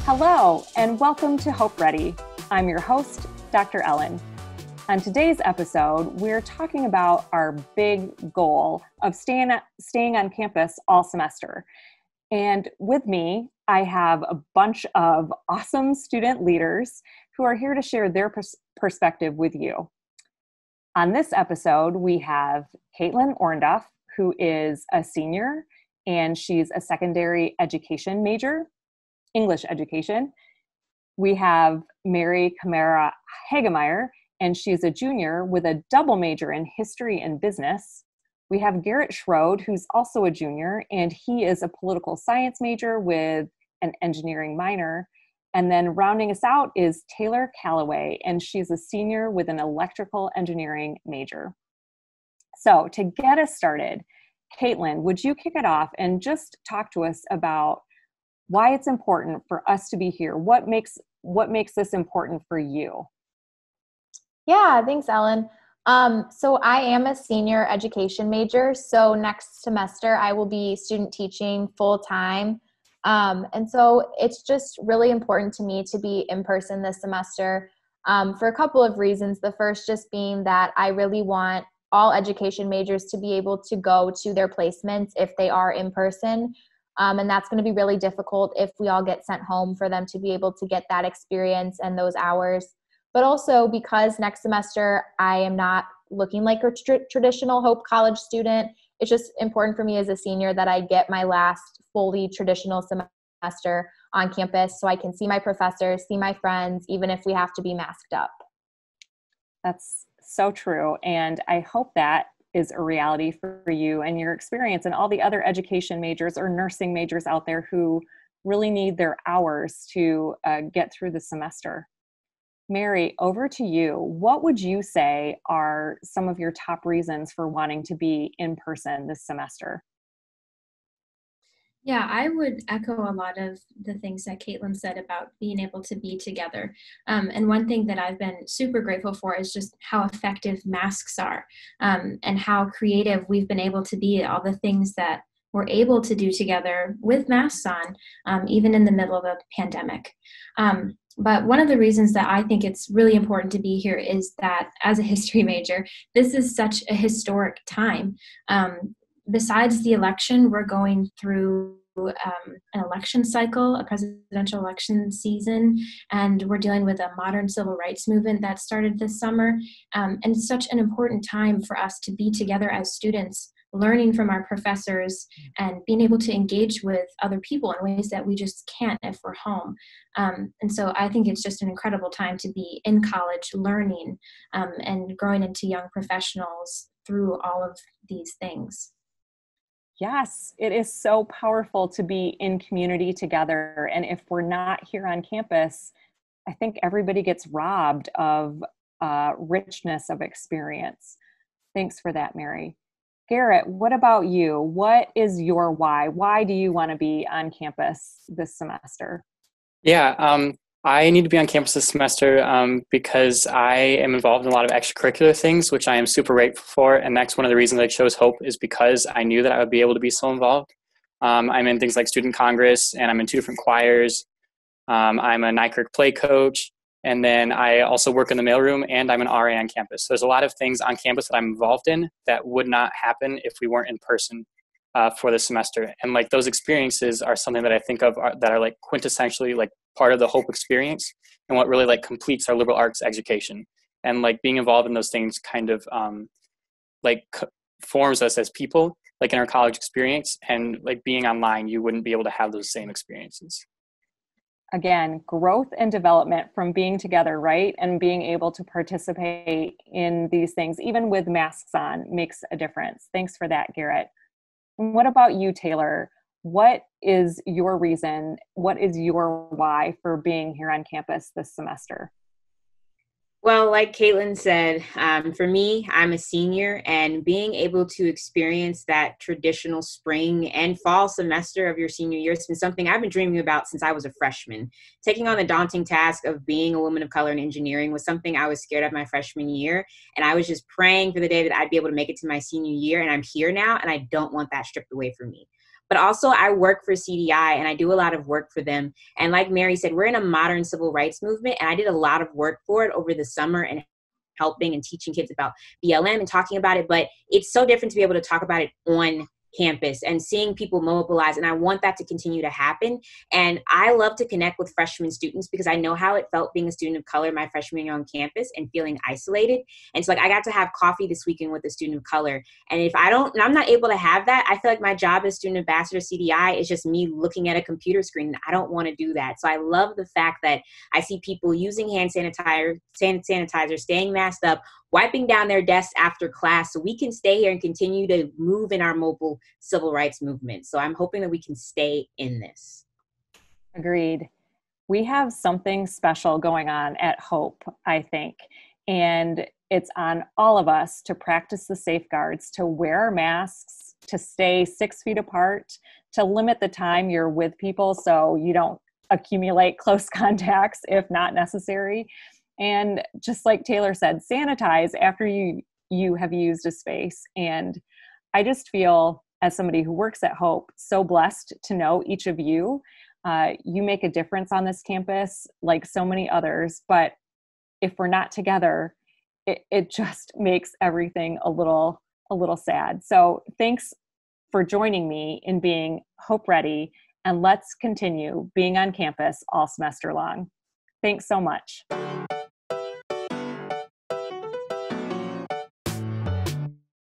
Hello, and welcome to Hope Ready. I'm your host, Dr. Ellen. On today's episode, we're talking about our big goal of staying on campus all semester. And with me, I have a bunch of awesome student leaders who are here to share their perspective with you. On this episode, we have Katelyn Ornduff, who is a senior, and she's a secondary education major, English education. We have Mary Kamara-Hagemeyer, and she's a junior with a double major in history and business. We have Garett Shrode, who's also a junior, and he is a political science major with an engineering minor. And then rounding us out is Taylor Calloway, and she's a senior with an electrical engineering major. So to get us started, Katelyn, would you kick it off and just talk to us about why it's important for us to be here? What makes this important for you? Yeah, thanks, Ellen. So I am a senior education major. So next semester I will be student teaching full time. And so it's just really important to me to be in person this semester for a couple of reasons. The first just being that I really want all education majors to be able to go to their placements if they are in person. And that's going to be really difficult if we all get sent home for them to be able to get that experience and those hours. But also because next semester I am not looking like a traditional Hope College student, it's just important for me as a senior that I get my last fully traditional semester on campus so I can see my professors, see my friends, even if we have to be masked up. That's so true. And I hope that is a reality for you and your experience and all the other education majors or nursing majors out there who really need their hours to get through the semester. Mary, over to you. What would you say are some of your top reasons for wanting to be in person this semester? Yeah, I would echo a lot of the things that Katelyn said about being able to be together. And one thing that I've been super grateful for is just how effective masks are and how creative we've been able to be at all the things that we're able to do together with masks on, even in the middle of a pandemic. But one of the reasons that I think it's really important to be here is that as a history major, this is such a historic time. Besides the election, we're going through an election cycle, a presidential election season, and we're dealing with a modern civil rights movement that started this summer. And it's such an important time for us to be together as students, learning from our professors and being able to engage with other people in ways that we just can't if we're home. And so I think it's just an incredible time to be in college learning and growing into young professionals through all of these things. Yes, it is so powerful to be in community together. And if we're not here on campus, I think everybody gets robbed of richness of experience. Thanks for that, Mary. Garett, what about you? What is your why? Why do you want to be on campus this semester? Yeah, I need to be on campus this semester because I am involved in a lot of extracurricular things, which I am super grateful for. And that's one of the reasons I chose Hope is because I knew that I would be able to be so involved. I'm in things like Student Congress, and I'm in 2 different choirs. I'm a NYCIRC play coach, and then I also work in the mailroom, and I'm an RA on campus. So there's a lot of things on campus that I'm involved in that would not happen if we weren't in person for the semester. And like those experiences are something that I think of that are like quintessentially like part of the Hope experience and what really like completes our liberal arts education. And like being involved in those things kind of forms us as people, like in our college experience. And like being online, you wouldn't be able to have those same experiences. Again, growth and development from being together, right? And being able to participate in these things, even with masks on, makes a difference. Thanks for that, Garett. And what about you, Taylor? What is your reason? What is your why for being here on campus this semester? Well, like Katelyn said, for me, I'm a senior, and being able to experience that traditional spring and fall semester of your senior year has been something I've been dreaming about since I was a freshman. Taking on the daunting task of being a woman of color in engineering was something I was scared of my freshman year, and I was just praying for the day that I'd be able to make it to my senior year, and I'm here now, and I don't want that stripped away from me. but also I work for CDI and I do a lot of work for them. And like Mary said, we're in a modern civil rights movement, and I did a lot of work for it over the summer and helping and teaching kids about BLM and talking about it. But it's so different to be able to talk about it on campus and seeing people mobilize. And I want that to continue to happen. And I love to connect with freshman students because I know how it felt being a student of color my freshman year on campus and feeling isolated. And so like I got to have coffee this weekend with a student of color. And if I'm not able to have that, I feel like my job as student ambassador CDI is just me looking at a computer screen. I don't want to do that. So I love the fact that I see people using hand sanitizer, staying masked up, wiping down their desks after class so we can stay here and continue to move in our mobile civil rights movement. So I'm hoping that we can stay in this. Agreed. We have something special going on at Hope, I think, and it's on all of us to practice the safeguards, to wear our masks, to stay 6 feet apart, to limit the time you're with people so you don't accumulate close contacts if not necessary. And just like Taylor said, sanitize after you have used a space. And I just feel, as somebody who works at Hope, so blessed to know each of you. You make a difference on this campus like so many others, but if we're not together, it just makes everything a little sad. So thanks for joining me in being Hope Ready, and let's continue being on campus all semester long. Thanks so much.